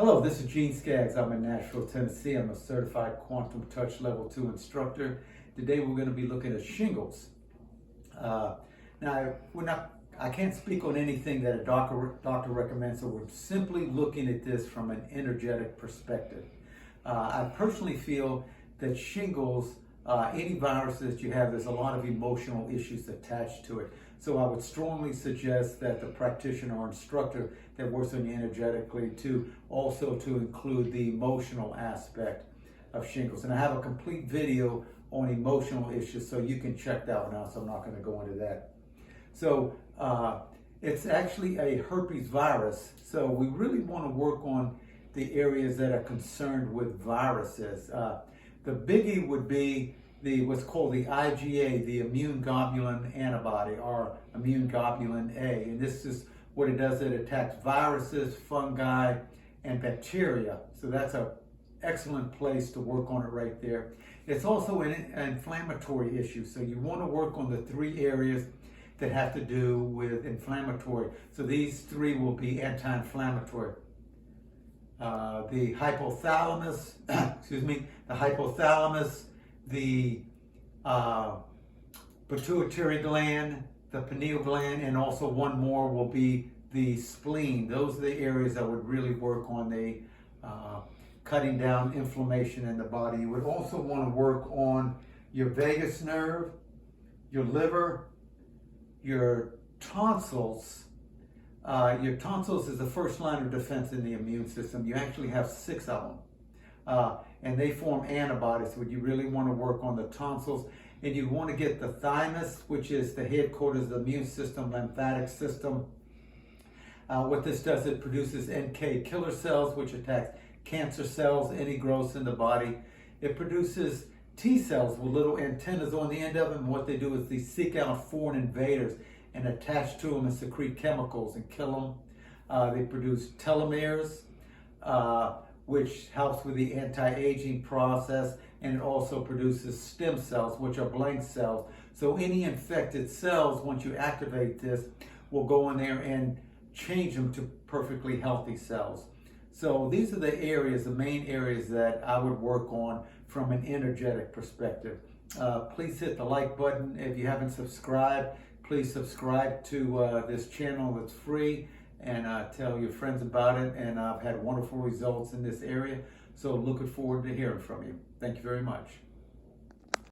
Hello, this is Gene Skaggs. I'm in Nashville, Tennessee. I'm a certified quantum touch level 2 instructor. Today we're going to be looking at shingles. I can't speak on anything that a doctor recommends, so we're simply looking at this from an energetic perspective. I personally feel that shingles, any virus that you have, there's a lot of emotional issues attached to it. So I would strongly suggest that the practitioner or instructor that works on you energetically to include the emotional aspect of shingles. And I have a complete video on emotional issues, so you can check that one out, so I'm not going to go into that. So it's actually a herpes virus, so we really want to work on the areas that are concerned with viruses. The biggie would be what's called the IgA, the immune globulin antibody, or immune globulin A. And this is what it does. It attacks viruses, fungi, and bacteria. So that's an excellent place to work on it right there. It's also an inflammatory issue. So you want to work on the three areas that have to do with inflammatory. So these three will be anti-inflammatory. The hypothalamus, the pituitary gland, the pineal gland, and also one more will be the spleen. Those are the areas that would really work on the cutting down inflammation in the body. You would also want to work on your vagus nerve, your liver, your tonsils. Your tonsils is the first line of defense in the immune system. You actually have 6 of them. And they form antibodies, so you really want to work on the tonsils. And you want to get the thymus, which is the headquarters of the immune system, lymphatic system. What this does, it produces NK killer cells, which attacks cancer cells, any growths in the body. It produces T cells with little antennas on the end of them. And what they do is they seek out foreign invaders and attach to them and secrete chemicals and kill them. They produce telomeres, which helps with the anti-aging process, and it also produces stem cells, which are blank cells. So any infected cells, once you activate this, will go in there and change them to perfectly healthy cells. So these are the areas, the main areas that I would work on from an energetic perspective. Please hit the like button. If you haven't subscribed, please subscribe to this channel. It's free, and tell your friends about it. And I've had wonderful results in this area, so looking forward to hearing from you. Thank you very much.